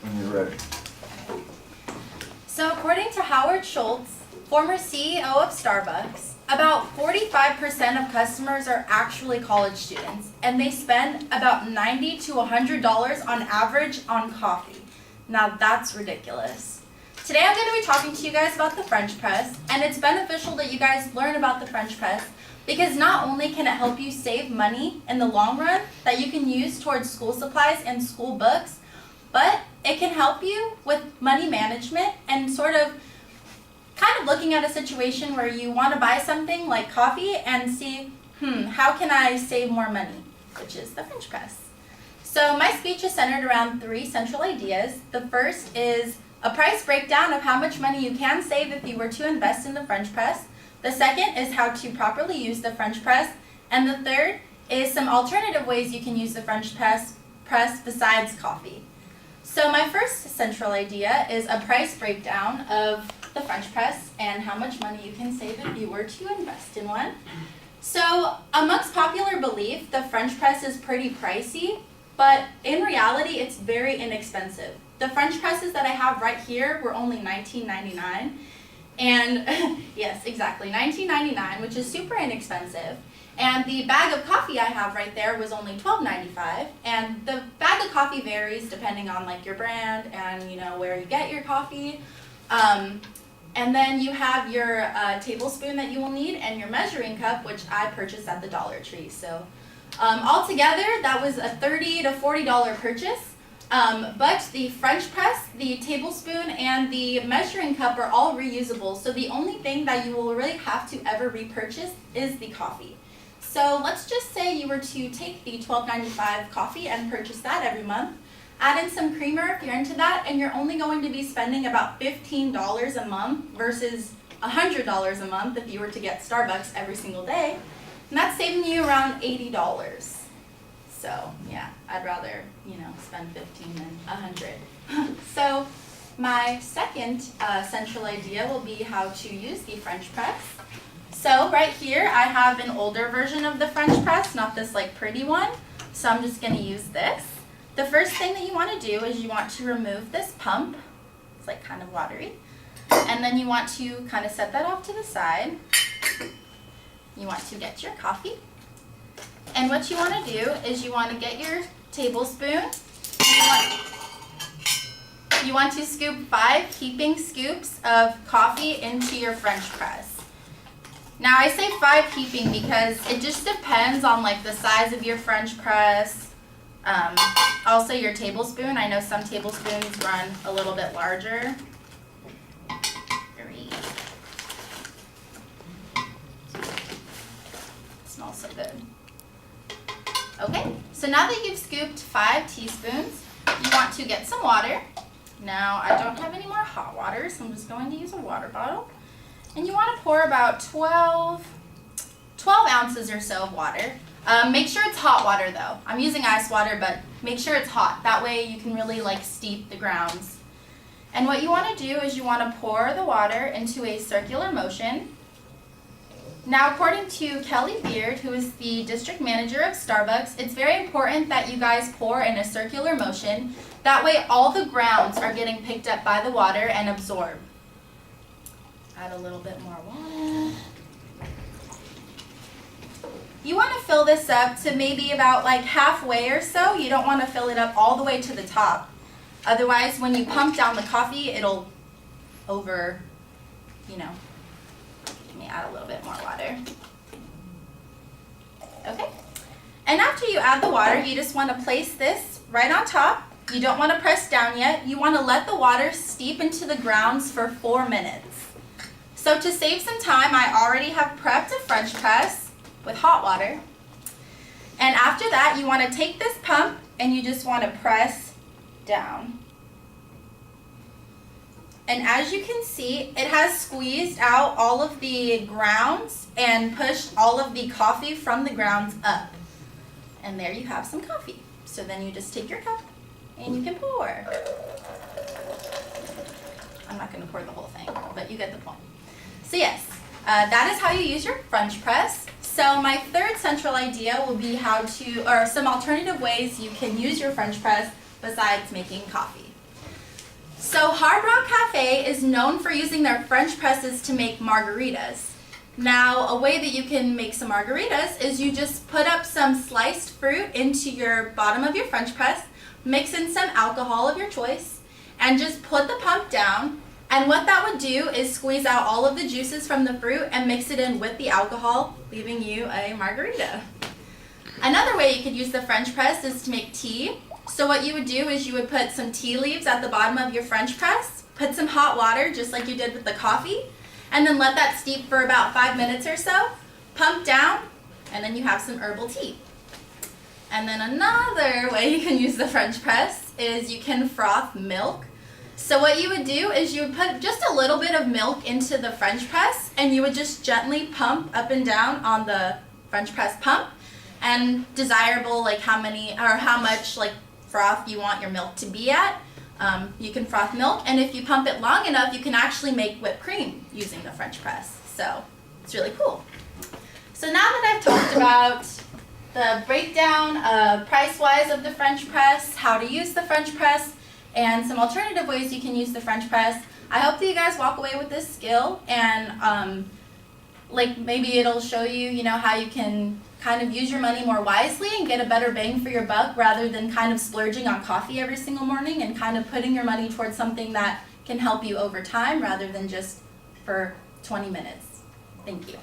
When you're ready. So according to Howard Schultz, former CEO of Starbucks, about 45% of customers are actually college students, and they spend about $90 to $100 on average on coffee. Now that's ridiculous. Today I'm going to be talking to you guys about the French press, and it's beneficial that you guys learn about the French press because not only can it help you save money in the long run that you can use towards school supplies and school books, but it can help you with money management and sort of kind of looking at a situation where you want to buy something like coffee and see, how can I save more money, which is the French press. So my speech is centered around 3 central ideas. The first is a price breakdown of how much money you can save if you were to invest in the French press. The second is how to properly use the French press. And the third is some alternative ways you can use the French press besides coffee. So my first central idea is a price breakdown of the French press and how much money you can save if you were to invest in one. So amongst popular belief, the French press is pretty pricey, but in reality, it's very inexpensive. The French presses that I have right here were only $19.99. And yes, exactly, $19.99, which is super inexpensive. And the bag of coffee I have right there was only $12.95. And the bag of coffee varies depending on like your brand and where you get your coffee. And then you have your tablespoon that you will need and your measuring cup, which I purchased at the Dollar Tree. So altogether, that was a $30 to $40 purchase. But the French press, the tablespoon, and the measuring cup are all reusable. So the only thing that you will really have to ever repurchase is the coffee. So let's just say you were to take the $12.95 coffee and purchase that every month. Add in some creamer if you're into that, and you're only going to be spending about $15 a month versus $100 a month if you were to get Starbucks every single day. And that's saving you around $80. So yeah, I'd rather, spend $15 than $100. So my second central idea will be how to use the French press. So right here, I have an older version of the French press, not this like pretty one. So I'm just going to use this. The first thing that you want to do is you want to remove this pump. It's like kind of watery. And then you want to kind of set that off to the side. You want to get your coffee. And what you want to do is you want to get your tablespoon. You want to scoop 5 heaping scoops of coffee into your French press. Now I say 5 heaping because it just depends on like the size of your French press. Also your tablespoon. I know some tablespoons run a little bit larger. 3. Smells so good. Okay, so now that you've scooped 5 teaspoons, you want to get some water. Now, I don't have any more hot water, so I'm just going to use a water bottle. And you want to pour about 12 ounces or so of water. Make sure it's hot water though. I'm using ice water, but make sure it's hot. That way you can really like steep the grounds. And what you want to do is you want to pour the water into a circular motion. Now, according to Kelly Beard, who is the district manager of Starbucks, it's very important that you guys pour in a circular motion. That way, all the grounds are getting picked up by the water and absorbed. Add a little bit more water. You want to fill this up to maybe about like halfway or so. You don't want to fill it up all the way to the top. Otherwise, when you pump down the coffee, it'll Let me add a little bit more water. Okay. And after you add the water, you just want to place this right on top. You don't want to press down yet. You want to let the water steep into the grounds for 4 minutes. So to save some time, I already have prepped a French press with hot water. And after that, you want to take this pump and you just want to press down. And as you can see, it has squeezed out all of the grounds and pushed all of the coffee from the grounds up. And there you have some coffee. So then you just take your cup and you can pour. I'm not going to pour the whole thing, but you get the point. So yes, that is how you use your French press. So my third central idea will be some alternative ways you can use your French press besides making coffee. So Hard Rock Cafe is known for using their French presses to make margaritas. Now, a way that you can make some margaritas is you just put up some sliced fruit into your bottom of your French press, mix in some alcohol of your choice, and just put the pump down. And what that would do is squeeze out all of the juices from the fruit and mix it in with the alcohol, leaving you a margarita. Another way you could use the French press is to make tea. So what you would do is you would put some tea leaves at the bottom of your French press, put some hot water just like you did with the coffee, and then let that steep for about 5 minutes or so, pump down, and then you have some herbal tea. And then another way you can use the French press is you can froth milk. So what you would do is you would put just a little bit of milk into the French press, and you would just gently pump up and down on the French press pump, and desirable like how much like froth you want your milk to be at. You can froth milk, and if you pump it long enough, you can actually make whipped cream using the French press. So it's really cool. So now that I've talked about the breakdown price-wise of the French press, how to use the French press, and some alternative ways you can use the French press, I hope that you guys walk away with this skill, and like maybe it'll show you, how you can kind of use your money more wisely and get a better bang for your buck rather than kind of splurging on coffee every single morning, and kind of putting your money towards something that can help you over time rather than just for 20 minutes. Thank you.